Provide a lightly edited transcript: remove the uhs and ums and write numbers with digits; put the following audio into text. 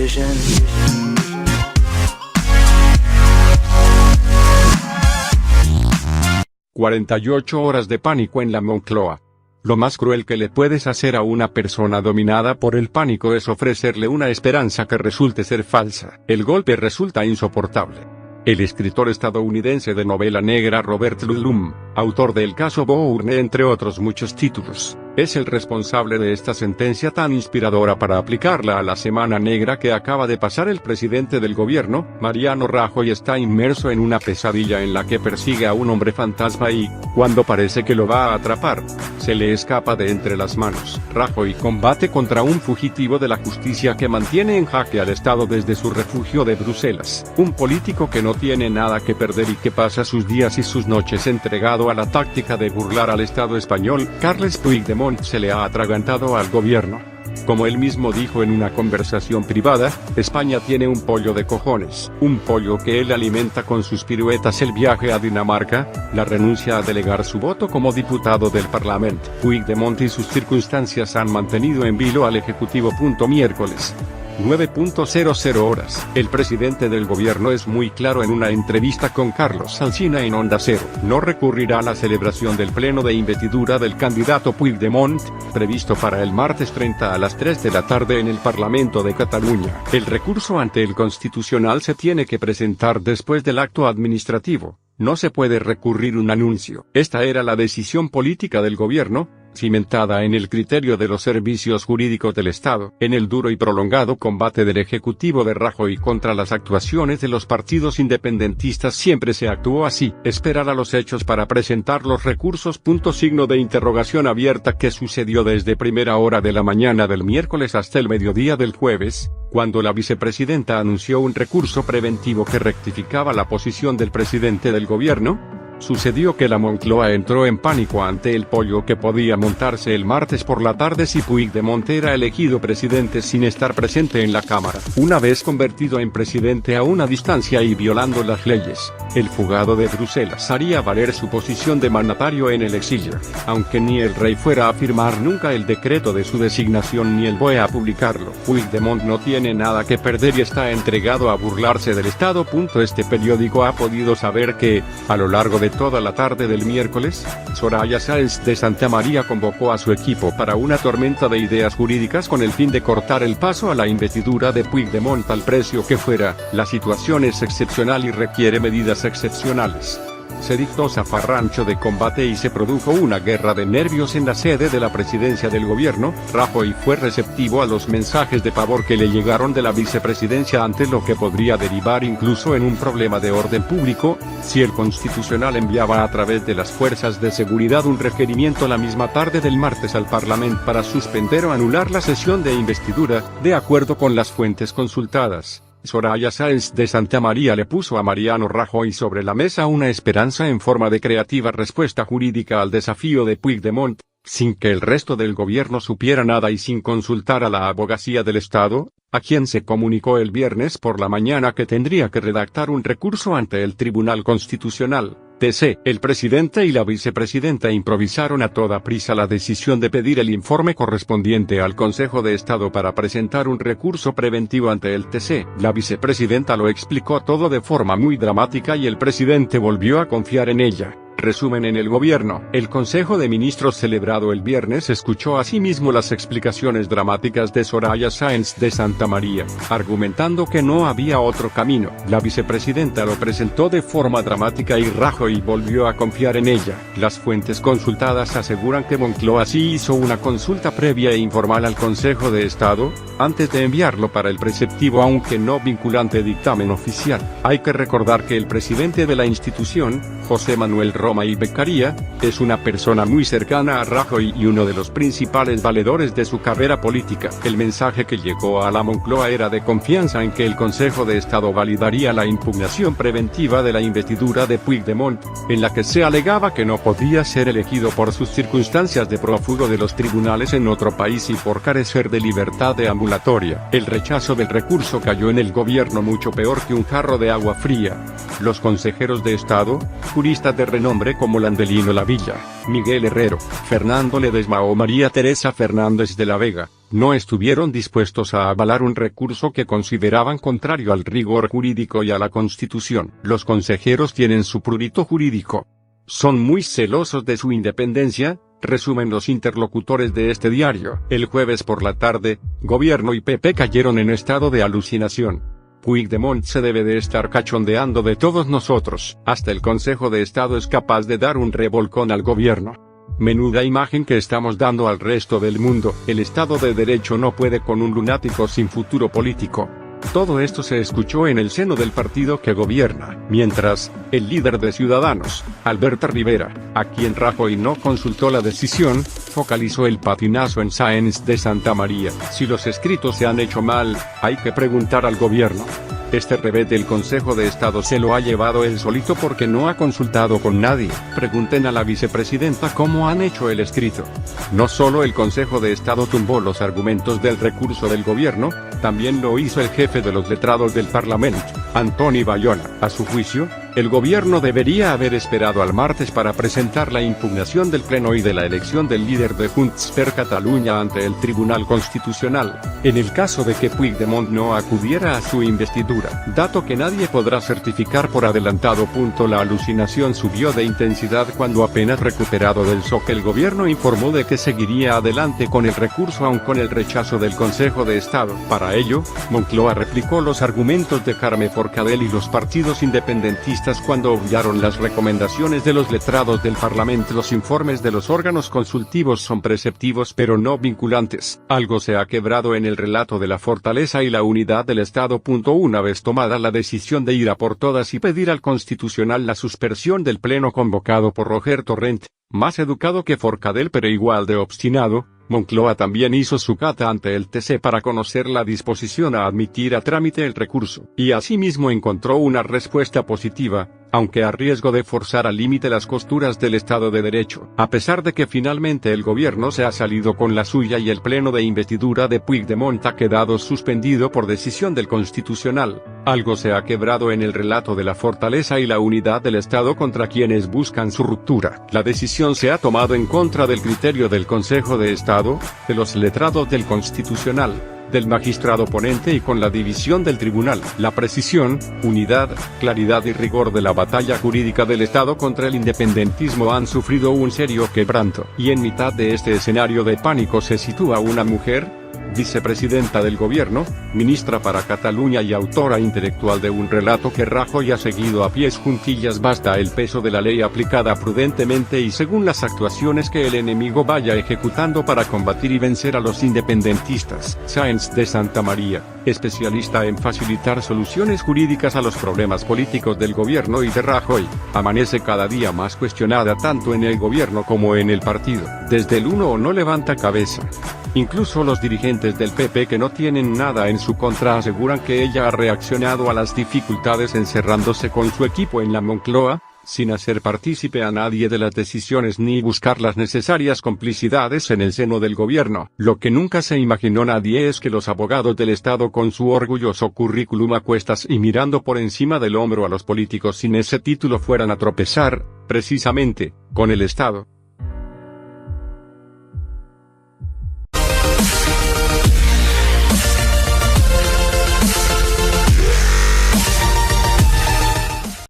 vision. 48 horas de pánico en la Moncloa. Lo más cruel que le puedes hacer a una persona dominada por el pánico es ofrecerle una esperanza que resulte ser falsa. El golpe resulta insoportable. El escritor estadounidense de novela negra Robert Ludlum, autor de El caso Bourne entre otros muchos títulos, es el responsable de esta sentencia tan inspiradora para aplicarla a la semana negra que acaba de pasar el presidente del gobierno. Mariano Rajoy está inmerso en una pesadilla en la que persigue a un hombre fantasma y, cuando parece que lo va a atrapar, se le escapa de entre las manos. Rajoy combate contra un fugitivo de la justicia que mantiene en jaque al Estado desde su refugio de Bruselas. Un político que no tiene nada que perder y que pasa sus días y sus noches entregado a la táctica de burlar al Estado español. Carles Puigdemont se le ha atragantado al gobierno. Como él mismo dijo en una conversación privada, España tiene un pollo de cojones, un pollo que él alimenta con sus piruetas. El viaje a Dinamarca, la renuncia a delegar su voto como diputado del Parlamento. Puigdemont y sus circunstancias han mantenido en vilo al Ejecutivo. Miércoles 9:00 horas. El presidente del gobierno es muy claro en una entrevista con Carlos Alsina en Onda Cero. No recurrirá a la celebración del pleno de investidura del candidato Puigdemont, previsto para el martes 30 a las 3 de la tarde en el Parlamento de Cataluña. El recurso ante el Constitucional se tiene que presentar después del acto administrativo. No se puede recurrir un anuncio. Esta era la decisión política del gobierno, cimentada en el criterio de los servicios jurídicos del Estado. En el duro y prolongado combate del Ejecutivo de Rajoy contra las actuaciones de los partidos independentistas siempre se actuó así: esperar a los hechos para presentar los recursos. Signo de interrogación abierta. ¿Qué sucedió desde primera hora de la mañana del miércoles hasta el mediodía del jueves, cuando la vicepresidenta anunció un recurso preventivo que rectificaba la posición del presidente del gobierno? Sucedió que la Moncloa entró en pánico ante el pollo que podía montarse el martes por la tarde si Puigdemont era elegido presidente sin estar presente en la Cámara. Una vez convertido en presidente a una distancia y violando las leyes, el fugado de Bruselas haría valer su posición de mandatario en el exilio. Aunque ni el rey fuera a firmar nunca el decreto de su designación ni el BOE a publicarlo, Puigdemont no tiene nada que perder y está entregado a burlarse del Estado. Este periódico ha podido saber que, a lo largo de toda la tarde del miércoles, Soraya Sáenz de Santamaría convocó a su equipo para una tormenta de ideas jurídicas con el fin de cortar el paso a la investidura de Puigdemont al precio que fuera. La situación es excepcional y requiere medidas excepcionales. Se dictó zafarrancho de combate y se produjo una guerra de nervios en la sede de la presidencia del gobierno. Rajoy fue receptivo a los mensajes de pavor que le llegaron de la vicepresidencia ante lo que podría derivar incluso en un problema de orden público, si el Constitucional enviaba a través de las fuerzas de seguridad un requerimiento la misma tarde del martes al Parlamento para suspender o anular la sesión de investidura, de acuerdo con las fuentes consultadas. Soraya Sáenz de Santamaría le puso a Mariano Rajoy sobre la mesa una esperanza en forma de creativa respuesta jurídica al desafío de Puigdemont, sin que el resto del gobierno supiera nada y sin consultar a la Abogacía del Estado, a quien se comunicó el viernes por la mañana que tendría que redactar un recurso ante el Tribunal Constitucional. El presidente y la vicepresidenta improvisaron a toda prisa la decisión de pedir el informe correspondiente al Consejo de Estado para presentar un recurso preventivo ante el TC. La vicepresidenta lo explicó todo de forma muy dramática y el presidente volvió a confiar en ella. Resumen en el gobierno. El Consejo de Ministros celebrado el viernes escuchó asimismo las explicaciones dramáticas de Soraya Sáenz de Santamaría, argumentando que no había otro camino. La vicepresidenta lo presentó de forma dramática y Rajoy volvió a confiar en ella. Las fuentes consultadas aseguran que Moncloa sí hizo una consulta previa e informal al Consejo de Estado, antes de enviarlo para el preceptivo aunque no vinculante dictamen oficial. Hay que recordar que el presidente de la institución, José Manuel Roma y Beccaria, es una persona muy cercana a Rajoy y uno de los principales valedores de su carrera política. El mensaje que llegó a la Moncloa era de confianza en que el Consejo de Estado validaría la impugnación preventiva de la investidura de Puigdemont, en la que se alegaba que no podía ser elegido por sus circunstancias de prófugo de los tribunales en otro país y por carecer de libertad deambulatoria. El rechazo del recurso cayó en el gobierno mucho peor que un jarro de agua fría. Los consejeros de Estado, juristas de renombre como Landelino Lavilla, Miguel Herrero, Fernando Ledesma o María Teresa Fernández de la Vega, no estuvieron dispuestos a avalar un recurso que consideraban contrario al rigor jurídico y a la Constitución. Los consejeros tienen su prurito jurídico. Son muy celosos de su independencia, resumen los interlocutores de este diario. El jueves por la tarde, gobierno y PP cayeron en estado de alucinación. Puigdemont se debe de estar cachondeando de todos nosotros. Hasta el Consejo de Estado es capaz de dar un revolcón al gobierno. Menuda imagen que estamos dando al resto del mundo. El Estado de Derecho no puede con un lunático sin futuro político. Todo esto se escuchó en el seno del partido que gobierna, mientras, el líder de Ciudadanos, Alberto Rivera, a quien Rajoy no consultó la decisión, focalizó el patinazo en Sáenz de Santa María. Si los escritos se han hecho mal, hay que preguntar al gobierno. Este revés del Consejo de Estado se lo ha llevado él solito porque no ha consultado con nadie. Pregunten a la vicepresidenta cómo han hecho el escrito. No solo el Consejo de Estado tumbó los argumentos del recurso del gobierno, también lo hizo el jefe de los letrados del Parlamento, Antoni Bayona. A su juicio, el gobierno debería haber esperado al martes para presentar la impugnación del Pleno y de la elección del líder de Junts per Catalunya ante el Tribunal Constitucional, en el caso de que Puigdemont no acudiera a su investidura, dato que nadie podrá certificar por adelantado. La alucinación subió de intensidad cuando apenas recuperado del shock el gobierno informó de que seguiría adelante con el recurso aun con el rechazo del Consejo de Estado. Para ello, Moncloa replicó los argumentos de Carme Forcadell y los partidos independentistas cuando obviaron las recomendaciones de los letrados del Parlamento. Los informes de los órganos consultivos son preceptivos pero no vinculantes. Algo se ha quebrado en el relato de la fortaleza y la unidad del Estado. Una vez tomada la decisión de ir a por todas y pedir al Constitucional la suspensión del pleno convocado por Roger Torrent, más educado que Forcadell pero igual de obstinado, Moncloa también hizo su cata ante el TC para conocer la disposición a admitir a trámite el recurso, y asimismo encontró una respuesta positiva, aunque a riesgo de forzar al límite las costuras del Estado de Derecho. A pesar de que finalmente el gobierno se ha salido con la suya y el pleno de investidura de Puigdemont ha quedado suspendido por decisión del Constitucional, algo se ha quebrado en el relato de la fortaleza y la unidad del Estado contra quienes buscan su ruptura. La decisión se ha tomado en contra del criterio del Consejo de Estado, de los letrados del Constitucional, del magistrado ponente y con la división del tribunal. La precisión, unidad, claridad y rigor de la batalla jurídica del Estado contra el independentismo han sufrido un serio quebranto. Y en mitad de este escenario de pánico se sitúa una mujer, vicepresidenta del gobierno, ministra para Cataluña y autora intelectual de un relato que Rajoy ha seguido a pies juntillas. Basta el peso de la ley aplicada prudentemente y según las actuaciones que el enemigo vaya ejecutando para combatir y vencer a los independentistas. Sáenz de Santa María, especialista en facilitar soluciones jurídicas a los problemas políticos del gobierno y de Rajoy, amanece cada día más cuestionada tanto en el gobierno como en el partido. Desde el 1 no levanta cabeza. Incluso los dirigentes del PP que no tienen nada en su contra aseguran que ella ha reaccionado a las dificultades encerrándose con su equipo en la Moncloa, sin hacer partícipe a nadie de las decisiones ni buscar las necesarias complicidades en el seno del gobierno. Lo que nunca se imaginó nadie es que los abogados del Estado con su orgulloso currículum a cuestas y mirando por encima del hombro a los políticos sin ese título fueran a tropezar, precisamente, con el Estado.